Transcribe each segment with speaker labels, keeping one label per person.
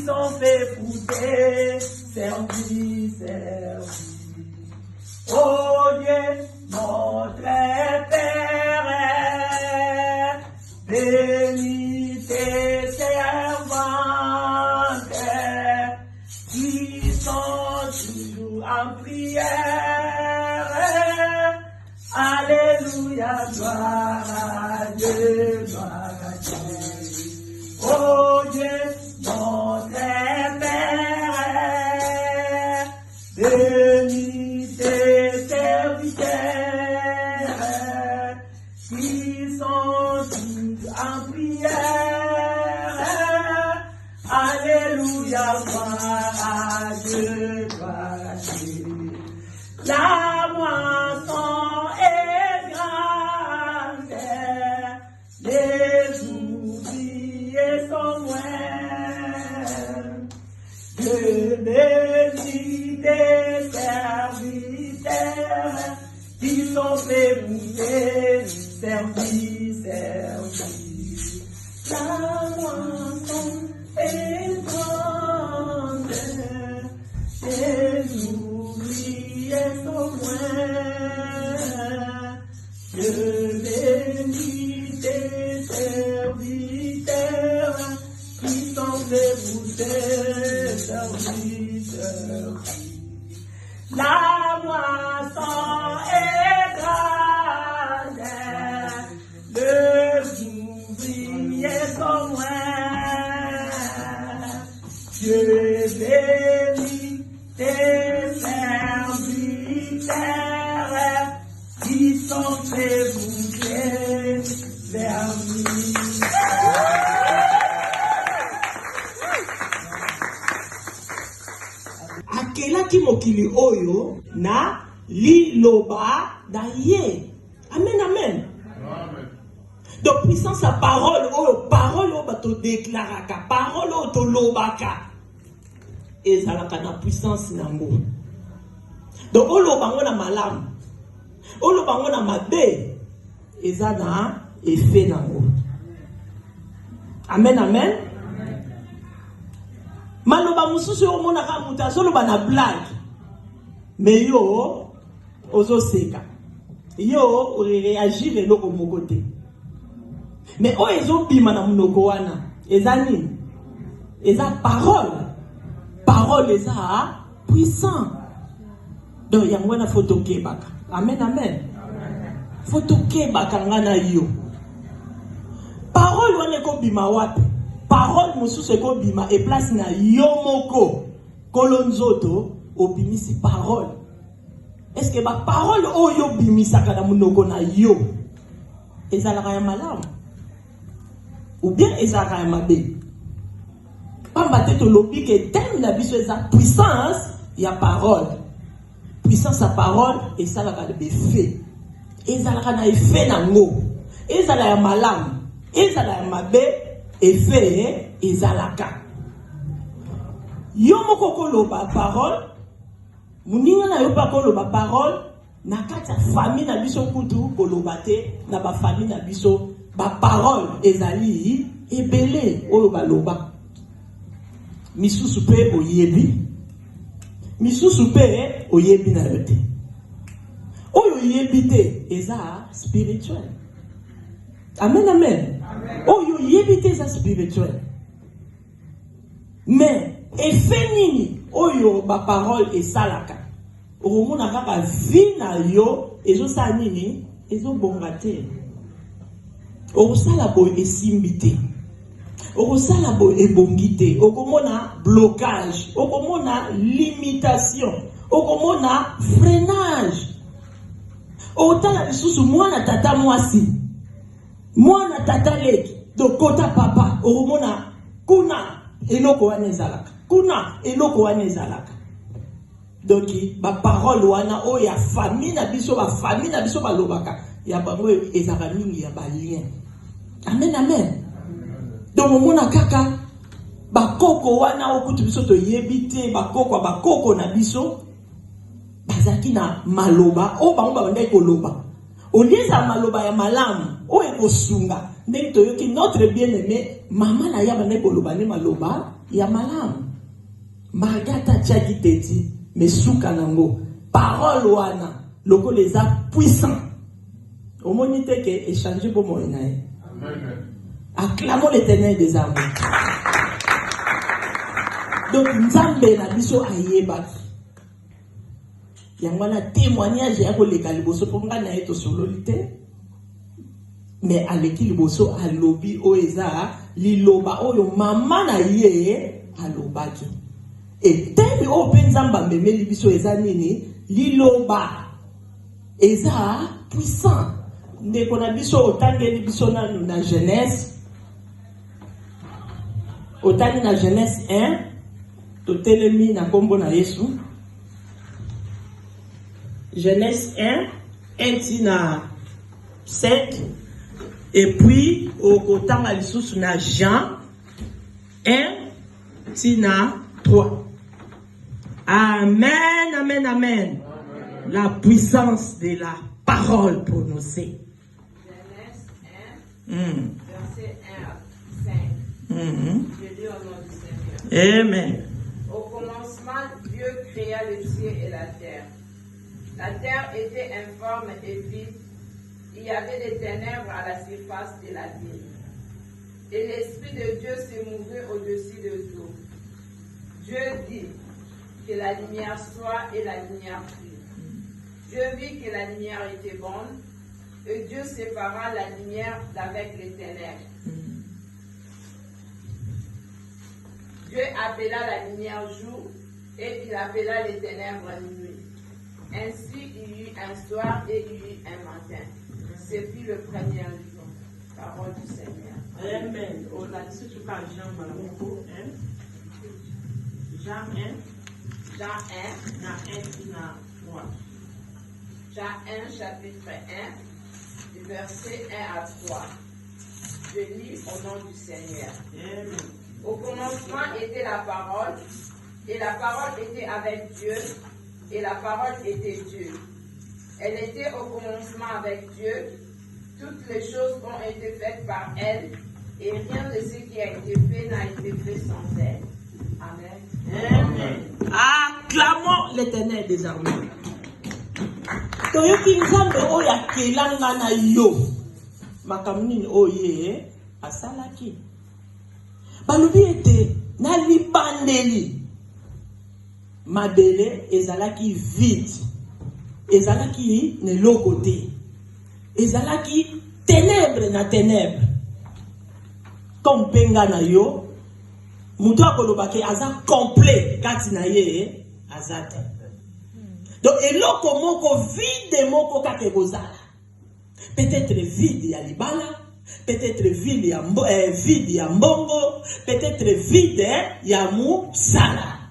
Speaker 1: sont faits pour te servir, servir. Oh Dieu, notre Père, bénis tes servantes qui sont toujours en prière. Alléluia, gloire à Dieu, gloire à Dieu. Oh Dieu, notre Père, bénis tes serviteurs qui sont tous en prière. Alléluia, gloire à Dieu, gloire à Dieu. La moisson est grande, les ouvriers sont loin. Je bénis tes serviteurs qui sont faits pour tes services, services. La moisson est grande, les ouvriers sont loin. Je bénis tes serviteurs qui sont faits pour tes serviteurs. La moisson est grande, les ouvriers sont loin. Je bénis tes serviteurs qui sont faits pour tes services. Akelaki mokili oyo na liloba na ye. Amen, amen. Donc puissance à parole oyo bato déclaraka, parole oyo to lobaka. Ezalaka na puissance nango. Donc oloba ngo na malamu, oloba ngo na mabe, eza na effet nango. Amen, amen. Maloba mususu yo monaka mutu azoloba na blague, mais yo ozoseka, yo réagir eloko moko te. Mais o ezobima na munoko wana eza nini? Eza parole. Parole eza puissant. Donc yango na photo kebaka. Amen, amen. Photo kebaka ngana yo. Parole wana ko bima wapi? Parole mususu ko bima e place na yo moko. Kolonzoto obimisi parole. Est-ce que ba parole oyo bimisaka na munoko na yo ezalaka ya malamu ou bien ezalaka ya mabe? Pamba te to lobi ke thème na biso eza puissance ya parole. Puissance à parole et ça la de fait. Ezalaka na effet nango. Ezala ya malamu, ezala ya mabe, effet ezalaka. Yo moko koloba parole, muninga na yo pa koloba parole, na kati ya famille na biso kutu koloba te, na ba famille na biso ba parole ezali ebele oyo baloba. Misusu pe oyebi, misusu pe oyebi na yo te. Oyo yebi te eza spirituel. Amen, amen. Oyo yebi te eza spirituel. Mais effet nini oyo ba parole esalaka? Omona kaka vie na yo ezosala nini? Ezobonga te. Okosala boye esimbi te. Okosala boye ebongi te. Okomona blocage, okomona limitation, okomona freinage. Otala lisusu mwana tata mwasi, mwana tata leki, dokota papa, okomona kuna eloko wana ezalaka, kuna eloko wana ezalaka. Donc ba parole wana o ya famille na biso, ba famille na biso balobaka ya bango ezaka mingi ya ba lien. Amen, amen. Donc omona kaka bakoko wana okutu biso to yebite bakoko na biso bazaki na maloba o bango ba ndai koloba. Olieza maloba ya malamu, o ekosunga ndenge toyoki notre bien-aimé mama na ya bana koloba ne maloba ya malamu magata tiaki teti mesuka nango parole wana lokola eza puissant omoni te ke échanger pour moi na ye. Acclamons l'Éternel des armées. Donc nzambe na biso ayebaki yango wana témoignage ya koleka liboso mpo nga na ye tosololi te mais aleki liboso alobi oyo eza liloba oyo mama na ye alobaki etemi oyo mpe nzambe amemeli biso eza nini liloba eza puissant ndeko na biso otangeli biso nanu na Genèse otani na Genèse 1 totelemi na kombo na Yesu Genèse 1 1 5 et puis au kotanga lisusu na Jean 1 3. Amen, amen, amen. La puissance de la parole prononcée.
Speaker 2: Genèse 1, verset 1 à 5. Je lis au nom du Seigneur.
Speaker 1: Amen.
Speaker 2: Au commencement, Dieu créa le ciel et la terre. La terre était informe et vide. Il y avait des ténèbres à la surface de la ville. Et l'Esprit de Dieu se mouvait au-dessus de tout. Dieu dit que la lumière soit et la lumière fut. Dieu vit que la lumière était bonne et Dieu sépara la lumière d'avec les ténèbres. Dieu appela la lumière jour et il appela les ténèbres nuit. Ainsi il y eut un soir et il y eut un matin. Ce fut le premier jour. Parole du Seigneur.
Speaker 1: Amen. On a dit tout par Jean Malamoko 1. Jean 1.
Speaker 2: Jean 1. Jean 1, chapitre 1, du verset 1 à 3. Je lis au nom du Seigneur.
Speaker 1: Amen.
Speaker 2: Au commencement était la parole, et la parole était avec Dieu, et la parole était Dieu. Elle était au commencement avec Dieu. Toutes les choses ont été faites par elle, et rien de ce qui a été fait n'a été fait sans elle. Amen.
Speaker 1: Amen. Acclamons l'Éternel des armées. Toyoki nzambe oyo akelanga na yo makambo nini oyo asalaki balobi ete na libandeli mabele ezalaki vide ezalaki na eloko te ezalaki ténèbre na ténèbre comme mpenga na yo mutu akolobaki aza complet kati na ye aza te. Donc eloko moko vide moko kaka ekozala peut-être vide ya libala peut-être vide ya mbongo peut-être vide ya musala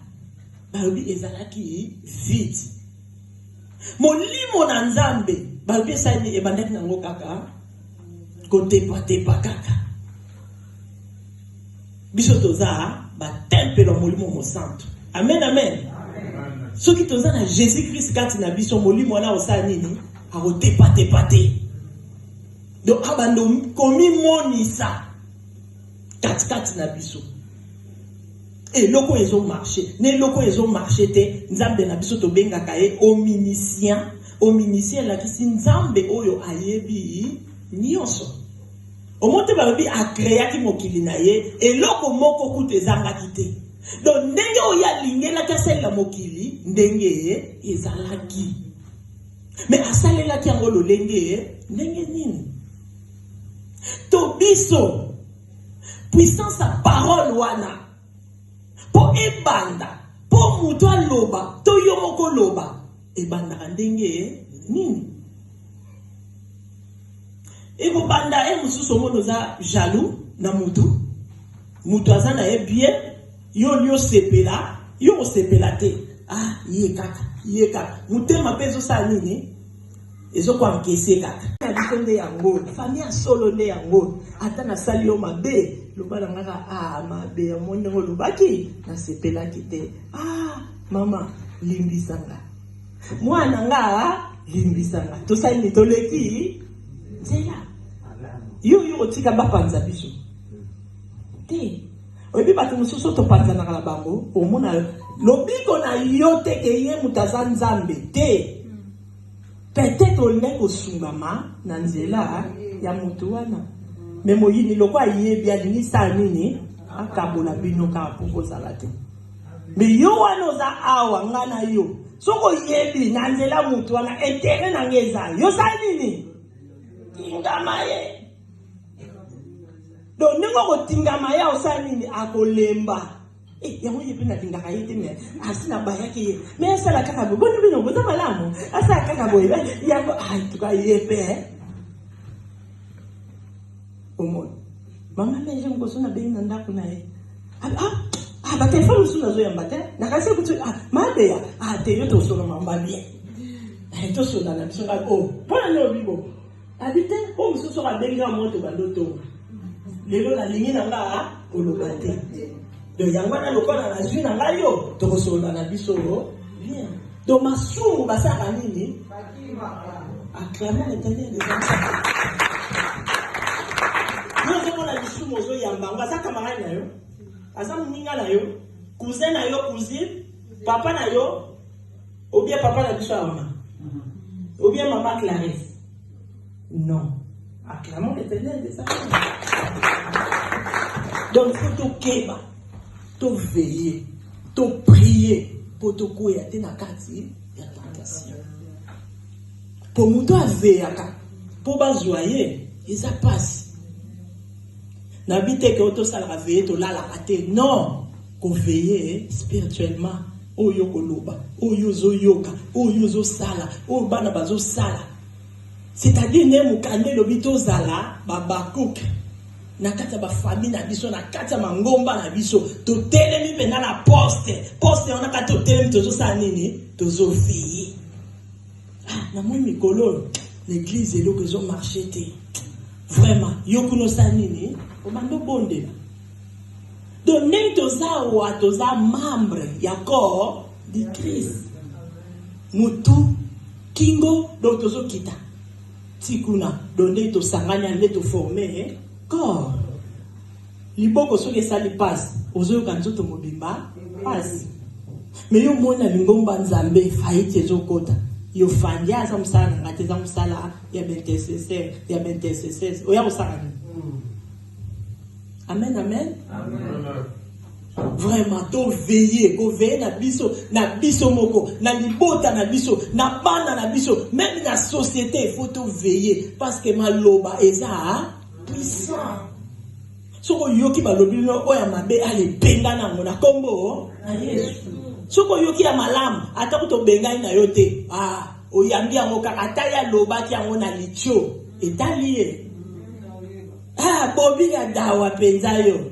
Speaker 1: balobi ezalaki vide molimo na nzambe balobi esali ebandaki nango kaka kotepatepa kaka biso toza batempelo molimo mosantu. Amen, amen. Ce qui toza na Jésus-Christ kati na biso molimo wana osala nini akotepatepa te donc abando komi monisa kati na biso eloko ezo marché ne eloko ezo marché te nzambe na biso tobengaka ye ominisien lakisi nzambe oyo ayebi nyonso omote balobi akreaki mokili na ye eloko moko kuta ezangaki te. Donc ndenge oya lingela kasalela mokili ndenge ezalaki mais asalelaki yango lolenge ndenge nini to biso puissance à parole wana po ebanda po mutu aloba to yo moko loba ebandaka ndenge nini ekobanda mosusu omono oza jaloux na mutu aza na ye bien yo sepela yo sepela te ye kaka mutema mpe ezosala nini ezokwankese kaka na biso nde yango famille solo nde yango ata nasali yo mabe loba na ngaka mabe ya mo ndenge olobaki nasepelaki te mama limbisanga mwana nga limbisanga tosali toleki nzela otika bapanza biso. Te. Oyebi bato mosusu topanza na kala bango, omona lobiko na yo te ke ye mutaza nzambe te. Peut-être olne kosungama na nzela ya mutu wana. Mais moyini loko ayebi alingi sa nini akabola bino ka pokozala te. Mais yo wana oza awa ngana yo. Soko yebi na nzela mutu wana intérêt na ngeza. Yo sa nini? Tingama ye. Donc ningo ko tingama ya osa nini akolemba. Yango yebi na tingaka ye te asina bayake ye. Mais ça la kaka bo boni bino boza malamu. Asa kaka bo yango tuka yepe. Omon. Mama meje mkoso na bei na ndako na ye. Ba téléphone sous nazo yamba te. Na kasi kutu mabe ya. Te yo to solo mamba bien. To solo na biso ka pona no bibo. Habite o mususu ka benga moto bandoto. Lelo na lingi na nga olobate. Donc yango na lokola na zwi na ngayo to solo na biso bien. Donc masumu basaka nini? Acclamons l'Éternel des hommes. Nous avons la mission aux yamba, on va ça camarade na yo. Azam ninga na yo, cousin na yo, cousine, papa na yo, ou bien papa na biso awana. Ou bien maman Clarisse. Non. Acclamons l'Éternel des hommes. Donc il faut te keba, te veiller, te prier pour te couiller à tes nakati et à tentation. Pour mon doigt veillaka, pour bazoyer, ils a passé. N'habitez que auto sala veiller to la raté. Non, qu'on veille spirituellement. O yoko loba, o yozo yoka, o yozo sala, o bana bazo sala. C'est-à-dire ne mukande lobito zala babakuk. Na kata ba famille na biso na kata mangomba na biso to telemi pena na poste on a kata to telemi tozo sa nini tozo veiller. Na mon mikolo l'église est là que ont marché té. Vraiment yokuno sa nini o mando bonde la. Donc nem toza wa toza membre ya corps de Christ. Mutu kingo do tozo kita. Tikuna donde to sanganya le to former corps. Liboko soki sali passe ozo kanzoto mobimba passe. Mais yo mona lingomba nzambe faiti ezokota. Yo fandia za musala ngate za musala ya bentesese ya bentesese oya musala. Amen amen. Amen. Vraiment to veiller na biso moko na libota na biso na bana na biso même na société il faut to veiller parce que maloba eza puissant. Soko yoki balobi no oya mabe ale benga na ngona kombo na Yesu. Soko yoki ya malamu ata ko to benga na yote oyambi yango kaka ata ya loba ki yango na licho etalié. Bobby ya dawa penza yo.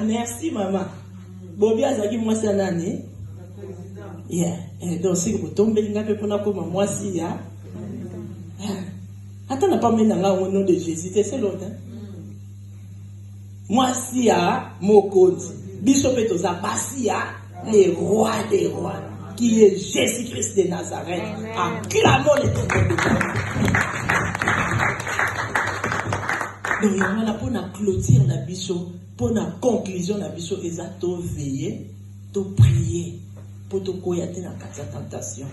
Speaker 1: Merci maman. Bobby azaki mwasi nani? Yeah. Donc si vous tombez ngape pona ko mwasi ya. Attends na pas menanga au nom de Jésus, c'est l'autre. Mwasi ya mokonzi. Biso peto za basi ya le roi des rois qui est Jésus-Christ de Nazareth. Acclamons l'Éternel de Dieu. Donc, il y a pour la clôture la biso, pour la conclusion la biso, ils ont tout veillé, tout prier, pour tout coyater dans la tentation.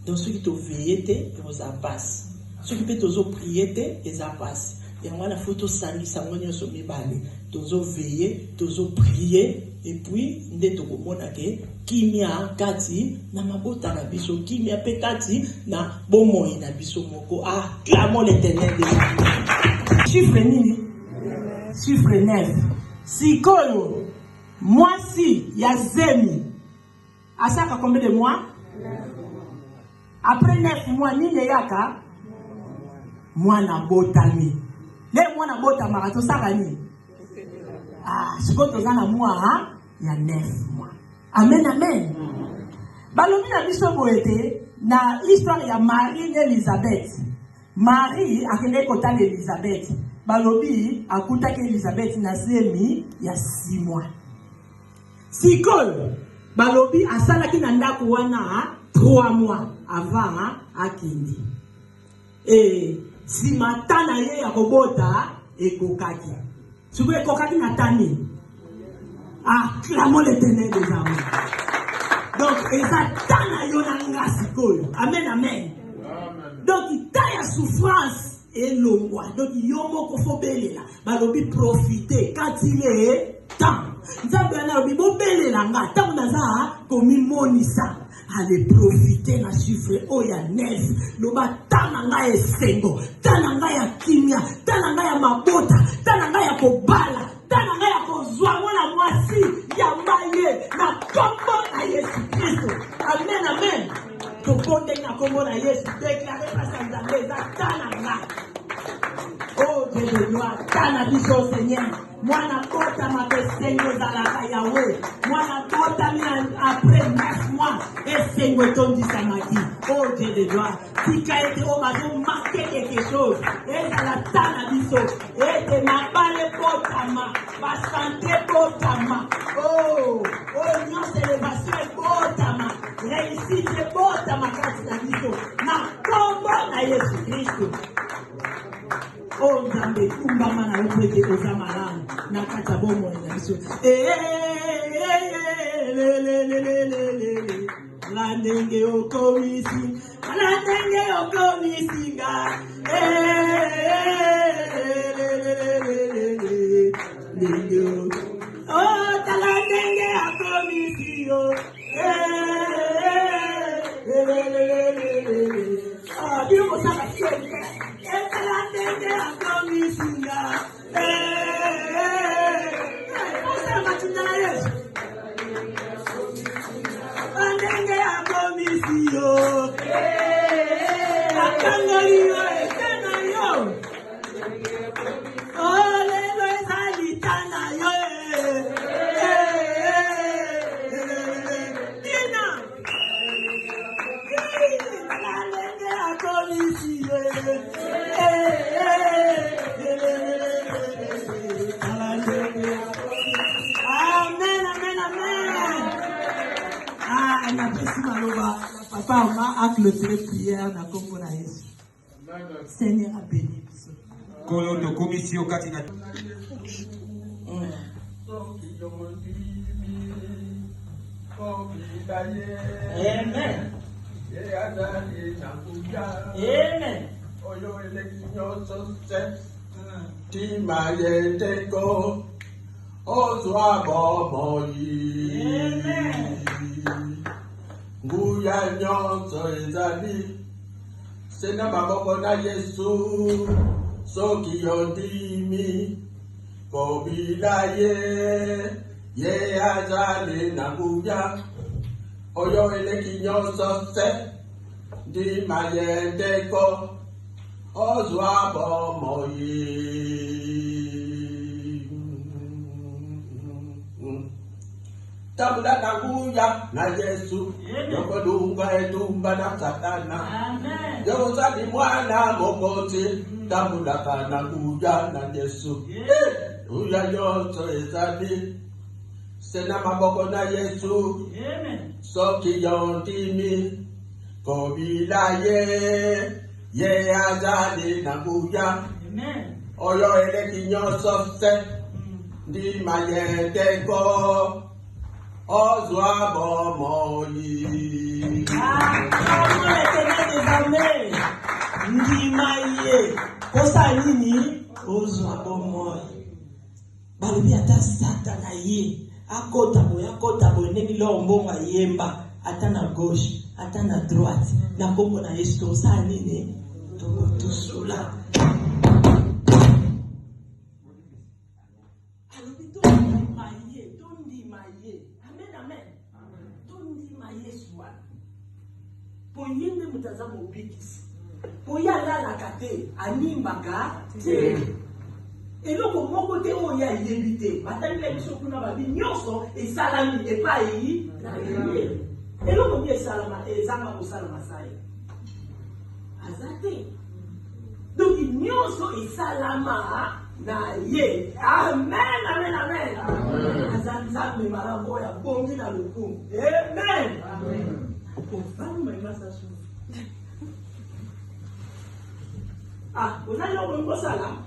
Speaker 1: Donc, ceux qui t'ont veillé, ils ont passé. Ceux qui peuvent prier, ils ont passé. Et on a la photo sali, ça m'a dit, ils ont veillé, ils ont prié, et puis, ils ont dit, kimia kati na mabota na biso kimia pe kati na bomoi na biso moko clamons l'Éternel de Dieu. Chiffre nini? Chiffre 9. Sikoyo mwasi ya zemi asaka combien de mois? Après 9 mois nini yaka mwana botami. Le mwana botama ka to saka ni sikoyo tozana mois ya 9 mois. Amen, amen. Balobi na biso boete na histoire ya Marie et Elisabeth. Marie akende kotala Elisabeth. Balobi akutaki Elisabeth na semi ya 6 mois. Sikoyo balobi asalaki na ndako wana 3 mois avant akindi. Si matana ye ya kobota ekokaki. Soki ekokaki na tani. Acclamons l'Éternel des armées. Donc, ezatana yonanga sikoyo. Amen, amen. Donc, il souffrance et longwa. Donc, yomo kofobelela. Balobi profiter quand il est temps. Nzambe anabi bobelela nga. Tant naza komi monisa. Allez profiter na chiffre oya 9. Loba tananga esengo. Tananga ya kimia. Tananga ya mabota. Tananga ya kobala. Tananga ya kozwa mwana mwasi. Ya maye. Na kombo na Yesu Kristo. Amen, amen. Toponde na kombo na Yesu. Déclaré par sa nzambe. Tananga. Oh Dieu de gloire. Tana biso Seigneur. Mwana kota mabesengo zalaka Yahweh. Mwana kota mi après 9 mois. Esengo etondisa maki. Oh Dieu de gloire. Tika ete o mazo marqué quelque chose. Ezala tana biso. Ete mabale potama. Basante potama. Oh nyonse élévation potama. Réussite potama kati na biso. Na kombo na Yesu Kristo. Oh Nzambe kumbama na upeke ozamalana na kata bomo na biso. La ndenge okomisi, la ndenge okomisi nga. Oh tala ndenge okomisi yo. Ah Dieu ça va faire. Papa, on m'a clôturé prière dans le na Yesu. Seigneur a béni.
Speaker 3: Kolondo commission katina.
Speaker 1: Amen. Amen.
Speaker 4: Timayeteko ozwa bomoyi.
Speaker 1: Amen.
Speaker 4: Nguya nyonso ezali sena maboko na Yesu soki yondimi kobila ye azali na nguya oyo eleki nyonso se ndima yendeko ozwa bomoyi. Tabula na nguya na Yesu yokodunga etumba na Satana.
Speaker 1: Amen.
Speaker 4: Yozali mwana mokozi tabula na nguya na Yesu. Uya yoso ezali sena maboko na Yesu.
Speaker 1: Amen.
Speaker 4: Soki yondimi kobila ye azali na nguya.
Speaker 1: Amen.
Speaker 4: Oyo eleki nyonso se ndima yendeko ozwa bomoyi.
Speaker 1: Acclamons l'Éternel des armées. Ndima ye. Kosa nini? Ozwa bomoyi. Balobi ata Satana ye. Akota boye ndenge lombongo yemba. Ata na gauche, ata na droite. Na kombo na Yesu tosa nini? Tokotusula. Poyende mutazamo ubikisi. Poyala la kate animbaka te. Eloko moko te oya yebite. Batangile biso kuna babi nyonso esalami epai na ye. Eloko bi esalama ezanga kosalama sai. Azate. Donc nyonso esalama na ye. Amen, amen, amen. Azanzambe marambo ya bongi na lukumu. Amen. Amen. Ah, on a eu un bon salaire.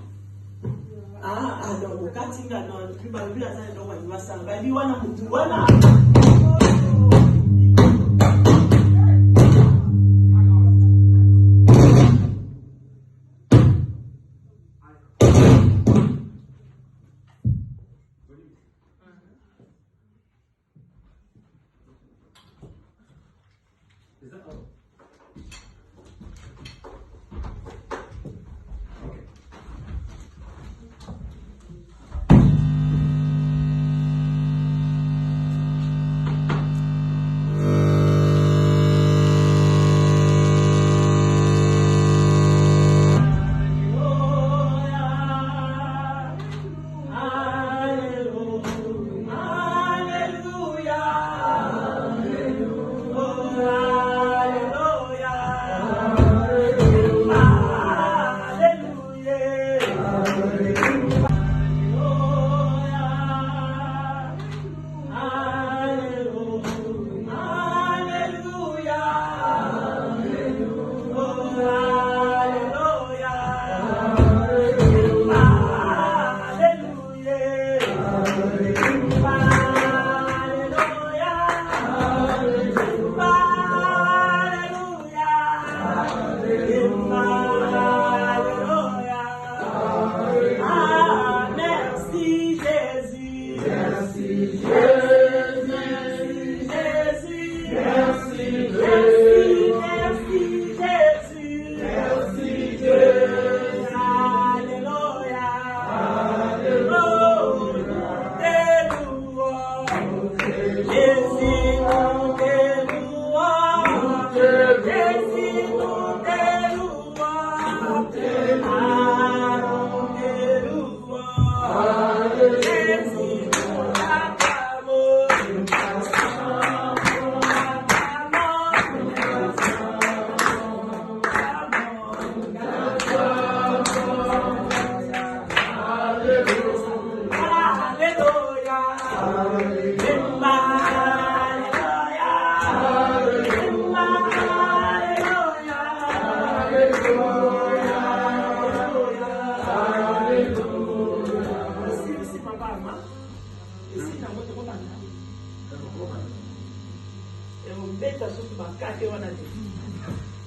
Speaker 1: donc katinga no kibabila sana ndo wasanga liwana mtu wana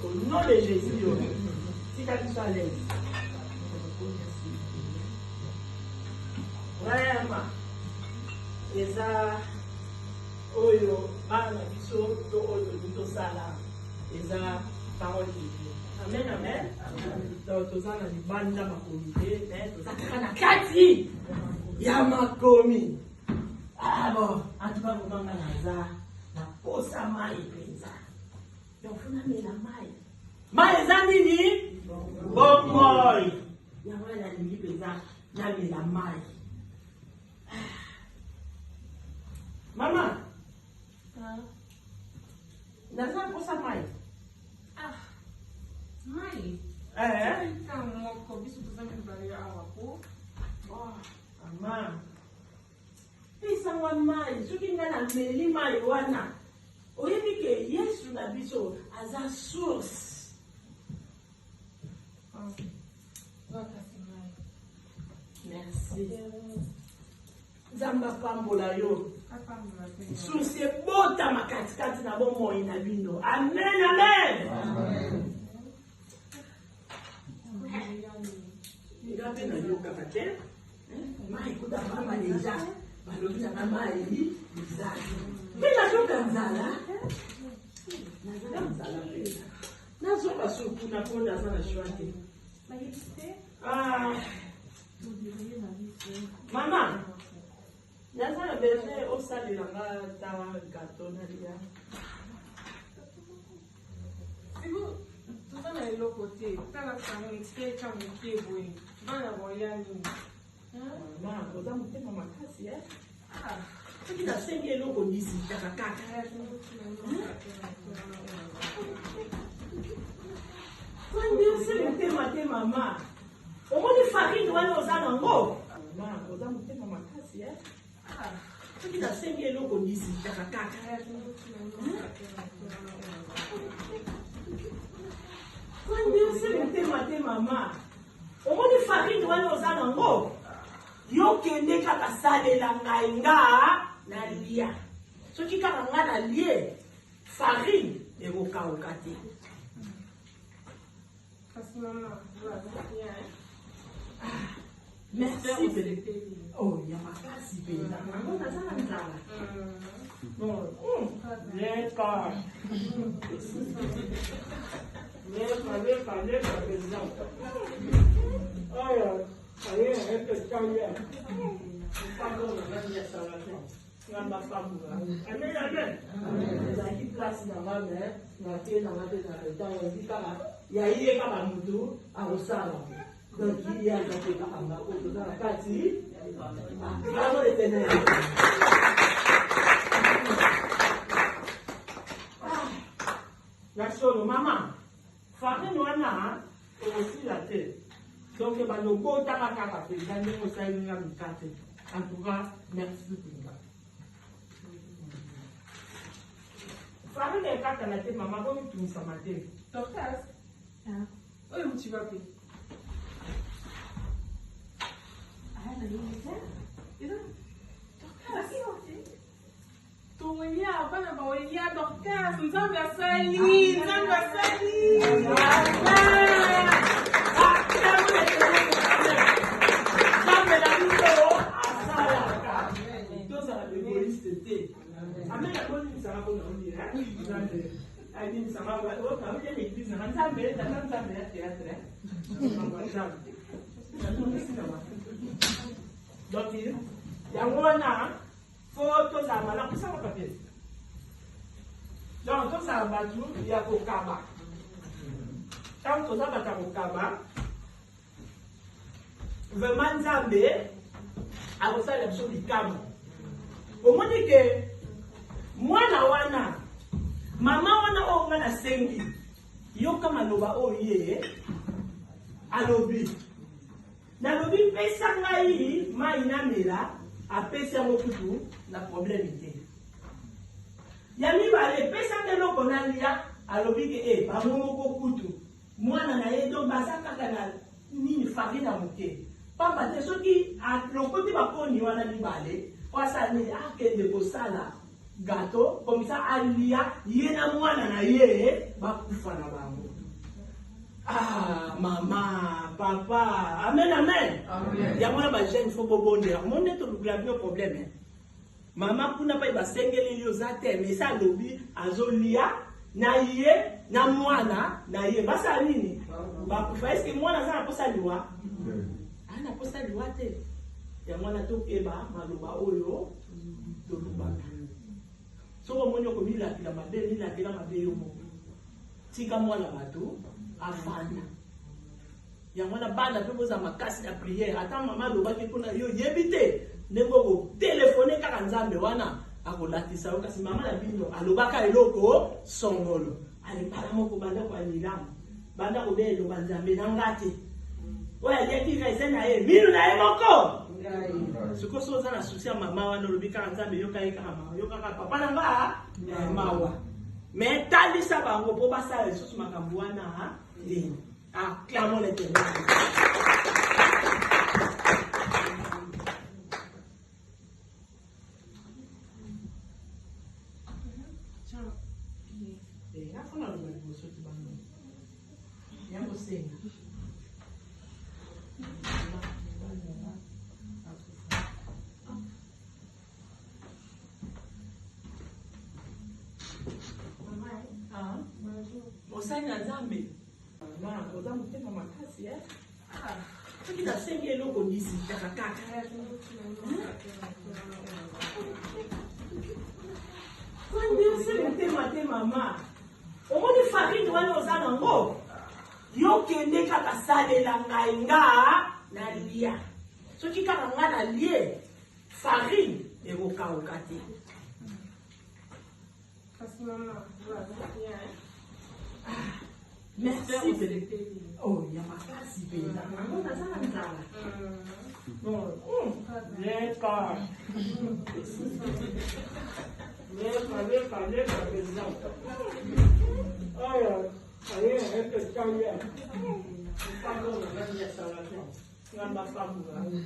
Speaker 1: au nom de Jésus, si quelqu'un soit à l'aise. Vraiment, eza oyo bana biso to oyo biso sala eza parole de Dieu. Amen, amen. Donc toza na libanda makomi te, mais toza kaka na kati ya makomi. Ah bon, en tout cas kobanga naza na posa mai penza. Donc funa mela mai. Mai eza nini? Bomoi. Yango ya lingi penza na mela mai. Mama, naza posa mai.
Speaker 5: Mai. Então, uma cobiça do sangue para a água.
Speaker 1: Mama. Pesa wa mai, soki nga na meli mai wana. Oyebi ke Yesu na biso aza source. Merci. Zamba pambola yo. Source bota makatikati na bomoi na bino. Amen, amen. Ngabe na yoka kate. Mai kuda mama deja. Balobi na mai bizaki. Bila yoka nzala. Nazala nzala pesa. Nazo basuku na konda sana shwate. Mama. Nazala besoin au salle de la tawa gâteau na dia.
Speaker 5: Si vous tout en est l'autre côté, t'as la famille externe comme qui est bon. Dans la voyage.
Speaker 1: Mama, oza mutema makasi soki nasengi eloko ndisitaka kaka ondisi motema te mama omoni farine wana oza nango mama oza motema makasi soki nasengi eloko ndisitaka kaka ondisi motema te mama omoni farine wana oza nango yo kende kaka salela ngai nga na lia. Soki kaka nga na lie farine ekokauka te.
Speaker 5: Kasi maman,
Speaker 1: Merci Bébé. Oh, il y a ma classe Bébé. Maman, ça va nzala. Bon, d'accord. Donc, il y a des gens qui ont la partie. Bravo les ténèbres. La chose, maman, farine wana, aussi la tête. Donc, il y a le beau tarakaka, il y a des gens qui ont la carte. En tout cas, merci pour ça. Farine est carte à la tête, maman, comme tu me sens ma tête.
Speaker 5: Docteur, où tu vas plus? Tulia, hapana bawailia Dorcas, Nzambe asali, Nzambe asali.
Speaker 1: Nzambe na biso asalaka. Tozala egoïste te. Amen akoni misala kona ondira. Nzambe ali misala ba o ka uye l'église na Nzambe, na Nzambe ya théâtre. Donc, il y a un photo de la malade, ça va pas. Donc, tout ça va tout, il y a au Kaba. Quand tout ça va au Kaba, vraiment Zambé a refait la chose du Kaba. Au moins que moi, la wana, maman, on a la sengi, yo comme aloba oye, alobi. Nalobi pesa ngai mai na mela apesa mokutu na problème te. Yami bale pesa ngelo konalia alobi ke ba moko kutu. Mwana na ye donc basaka kana nini farine moke. Pamba te soki a lokoti ba koni wana ni bale, wasa ni akende ko sala gâteau comme ça alia ye na mwana na ye ba kufa na bango. Ah, maman, papa, amen, amen. Il y a moi ma jeune, il faut bonheur. Mon est au problème. Maman, pour n'a pas eu sengeli liozate, mais ça lobi, azolia, naïe, na mwana, naïe, basa nini. Bah, pour faire ce que moi, na ça, na posa liwa. Ah, na posa liwa te. Il y a moi na to keba, maloba oyo, to lubaka. So, mon yo komi la mabe, ni la mabe yo mo. Tika moi la bateau. Afana. Yango na bana pe boza makasi ya prière. Ata mama lobaki kuna yo yebite. Ndeko ko téléphoner kaka Nzambe wana akolatisa yo kasi mama na bino alobaka eloko songolo. Ali para moko banda kwa nilamu. Banda ko be lo Nzambe na ngati. Oya yeki ka esena ye. Minu na ye moko. Ngai. Suko soza na susi ya mama wana lobika Nzambe yo kai kaka mama. Yo kaka papa na nga mawa. Mais talisa bango po basala lisusu makambo wana lini. Ah, clairement les témoins. Osani na Nzambe. Mama, oza mutema makasi eh. Ah, soki na sengi eloko ndisi kaka. Kwandi se mutema te mama. Omoni farine wana oza nango. Yo kende kaka salela ngai nga na lia. Soki kaka nga na lie farine ekokauka te.
Speaker 5: Kasi maman,
Speaker 1: Merci Bébé. Oh, il y a ma classe Bébé. Maman, ça va nzala. Bon, d'accord. na ma femme.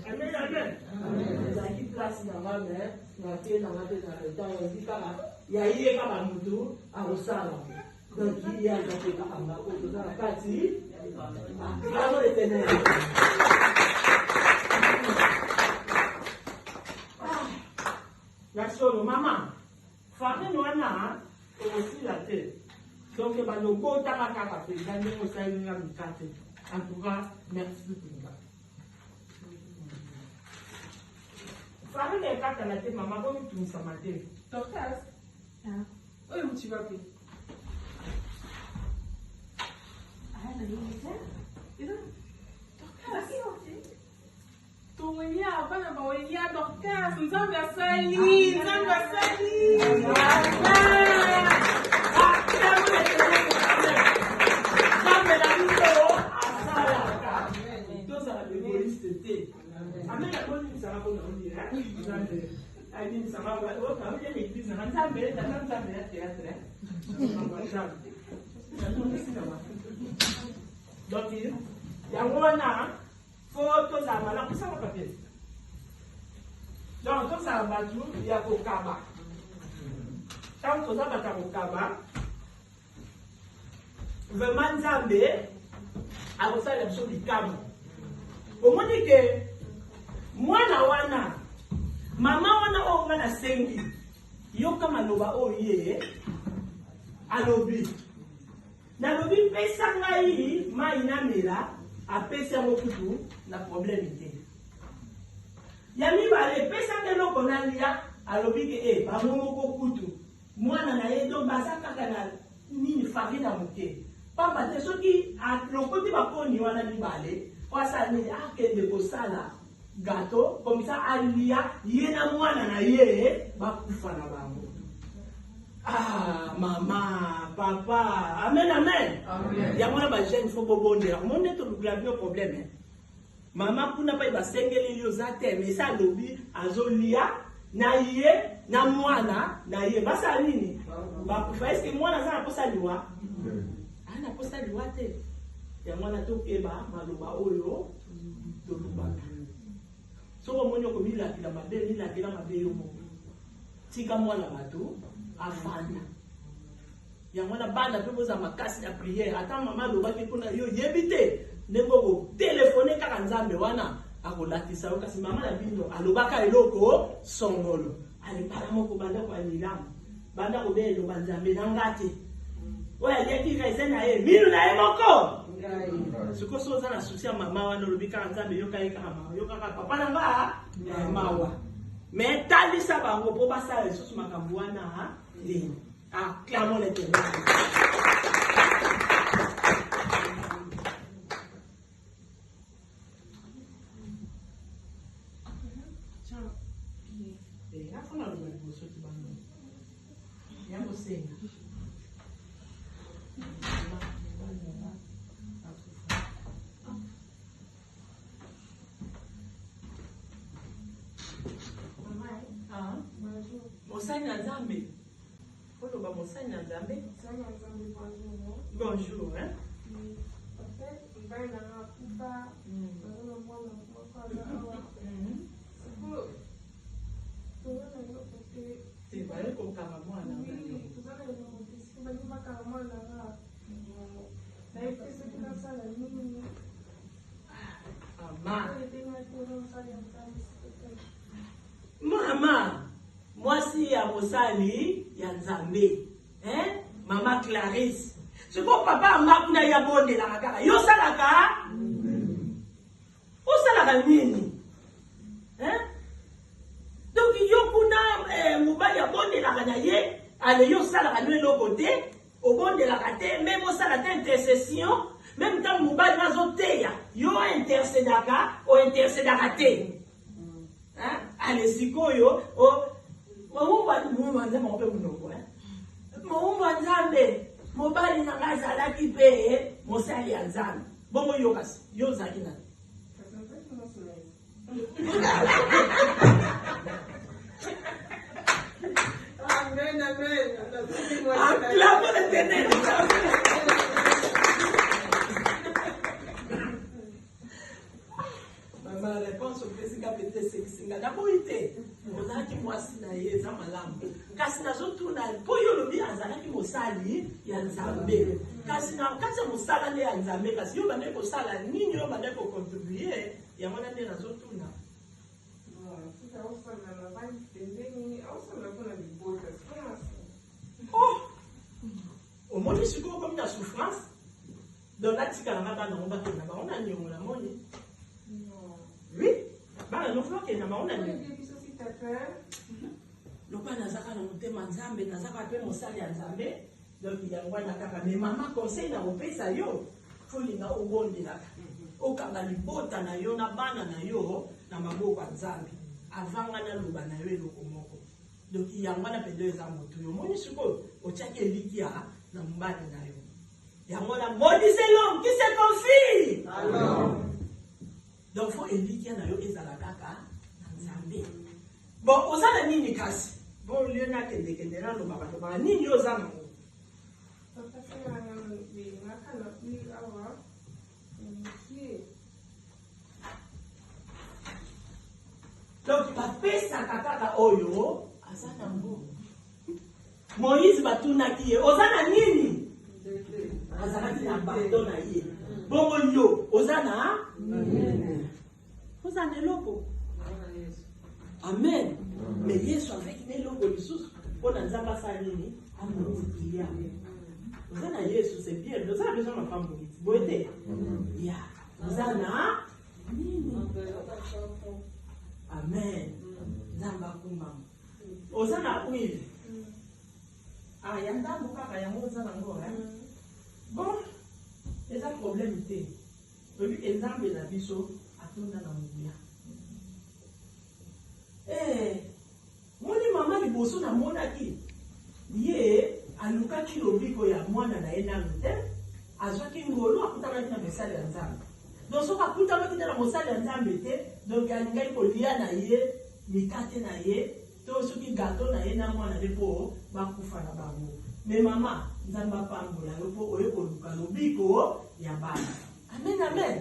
Speaker 1: Amen, amen. Zaki place na ma mère, na te na temps on dit kala ya iye kala mutu a osala. Donc il y a zaki kala ma ko to na kati. Vraiment les ténèbres. La solo maman. Femme noana aussi la tête. Donc, il va nous go takaka pe gagner au sein de la mikate. En tout cas, merci pour ça. Femme n'est pas la tête, maman, comme tu me ça matin.
Speaker 5: Dorcas. Où est-ce que tu vas plus? Tulia, bana bawelia Dorcas, nzambe asali, nzambe asali.
Speaker 1: Amen, la bonne ça va pour nous dire. Aïe, ça va. Oh, ça va l'église, ça va ça mais ça me théâtre. Donc il y a una photo ça va là pour ça va papier. Donc tout ça va tout il y a kokaba. Tant que ça va ta kokaba. Vraiment Nzambe a ko faire l'option du kama. Au moins que mwana wana mama wana o ngana sengi yoka maloba o ye alobi na lobi pesa ngai mai na mela apesa mokutu na problème te ya mibale pesa ngelo konalia alobi ke ba moko kutu mwana na ye donc basaka kana nini farina moke pamba te soki a lokoti bakoni wana mibale kwasa ni akende kosala gâteau comme ça alia yena mwana na ye bakufa na bango. Ah maman papa amen amen ya mwana ba jeune faut bobondela mon neto le problème maman kuna pa ba sengeli yo zate mais ça lobi azolia na ye na mwana na ye basa nini bakufa est-ce que mwana za posa liwa ana posa liwa te ya mwana to keba maloba oyo to lubaka. So on ko mila kila mabe yo mo tika mwana bato afanda ya mwana bana pe boza makasi ya prière ata mama lobaki kuna yo yebite ndeko ko téléphoner kaka Nzambe wana akolatisa yo kasi mama na bino alobaka eloko songolo ale para moko banda kwa nilamu banda ko belo banzambe nangate oya yeki kaisena ye minu na ye moko siko soza na souci ya mama wana lobika Nzambe yoka mama yoka papa na nga mawa mais talisa bango po basala lisusu makambo wana lini clairement l'éternel Mosani na Nzambe. Bonjour, hein? C'est vrai qu'on parle moins. Maman, moi si ya mosali ya Nzambe, hein? Maman Clarisse. Ce que papa makuna ya bonde la kaka. Yo salaka? O salaka nini? Hein? Donc yo kuna mobali ya bonde la kana ye, ale yo salaka no lo côté, au bonde la kate, même au salaka intercession, même quand mobali nazo teya, yo intercédaka, o intercédaka te. Hein? Ale sikoyo, o Mumba Nzambe mpe munoko Mumba Nzambe mobali na ngazala kipe mosali ya Nzambe bongo yokasi yozaki na
Speaker 5: Amen amen.
Speaker 1: Acclame l'Éternel. na ye eza malamu kasi nazotuna mpo yo lobi azalaki mosali ya nzambe kasi na kati ya mosala nde ya nzambe kasi yo bande kosala nini yo bande kocontribue yango na nde nazotuna omoni sikoyo komi na souffrance donc natikalanga bana ngo bakenda bango na niongo na moni oui bana nyonso bakenda bango na niongo lokola nazaka na motema nzambe nazaka mpe mosali ya nzambe donc yango wana kaka me mama conseil na kopesa yo folinga obondelaka okanga libota na yo na bana na yo na maboko ya nzambe avanga na loba na yo eloko moko donc yango wana mpe nde eza moto yo omoni sikoyo otiaki elikia na mobali na yo yango wana maudissez l'homme qui se confie donc fo elikia na yo ezala kaka na nzambe bon oza na nini kasi bon lieu nakendekende nalobaka nini yo oza nango donc bapesaka kaka oyo aza nango Moïse batunaki ye oza na nini azalaki na bato na ye bongo yo oza na oza na eloko amen mais yesu avec neloko lisusu mpo na nzambe asala nini amolutilia oza na yesu c'est bien oza na besoin mafamboli boye te ya oza na nini amen nzambe akumbama oza na huile ya ndambo kaka yango oza nango bon eza problème te oyebi nzambe na biso atonda na mobuya moni mama liboso namonaki ye alukaki lobiko ya mwana na ye nano te azwaki ngolo akutanaki na mosali ya nzambe donc soki akutanaki te na mosali ya nzambe te donc alingaki kolia na ye mikate na ye to soki gato na ye na mwana nde mpo bakufa na bango me mama nzambe apambola yo mpo oye koluka lobiko ya bana amen amen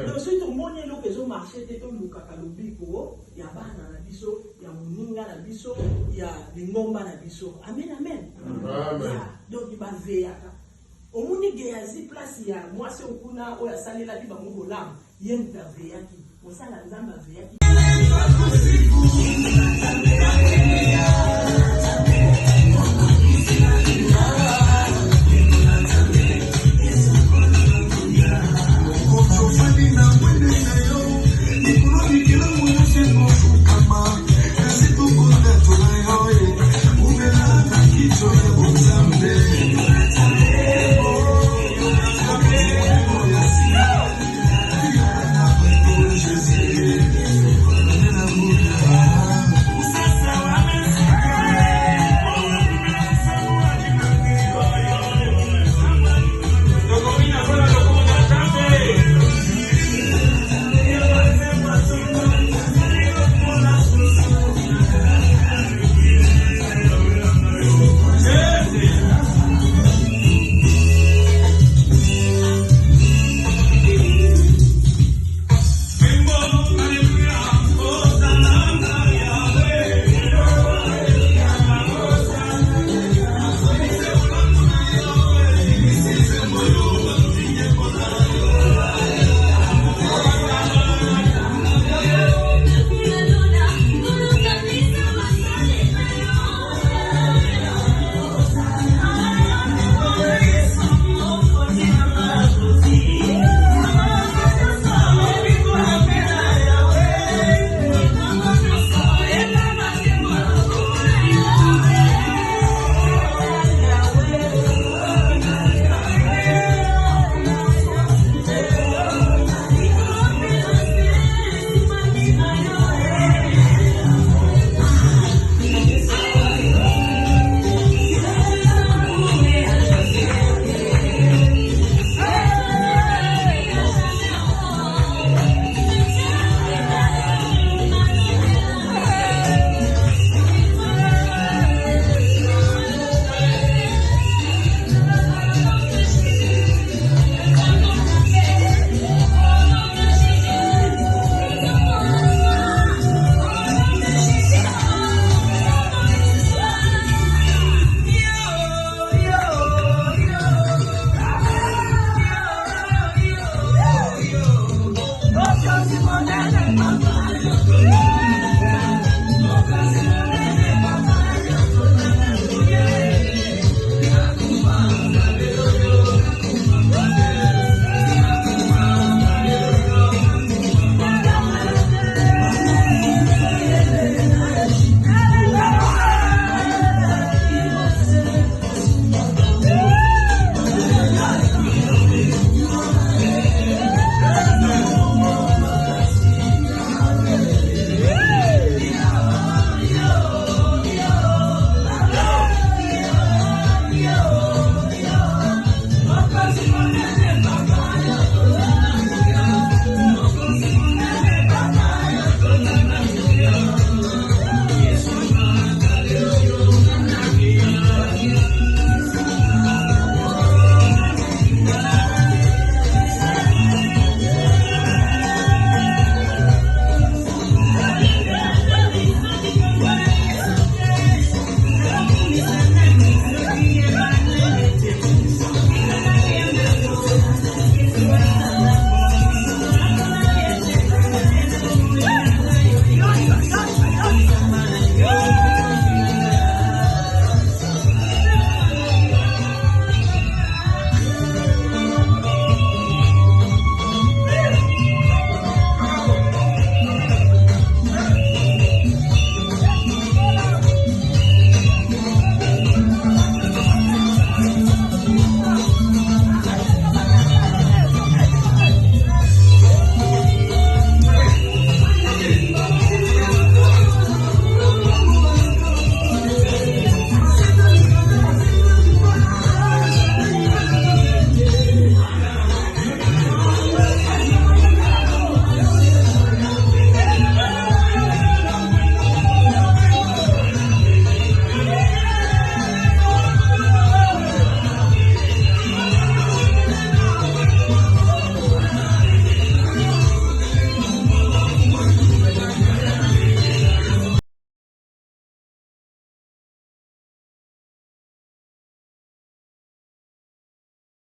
Speaker 1: donc soki tomoni eloko ezomarche te tolukaka lobiko ya bana na biso ya moninga na biso ya lingomba na biso amen amen donc baveyaka omoni geyazi place ya mwasi okuna oyo asalelaki bango bolamu ye moto aveyaki mosala nzambe aveyaki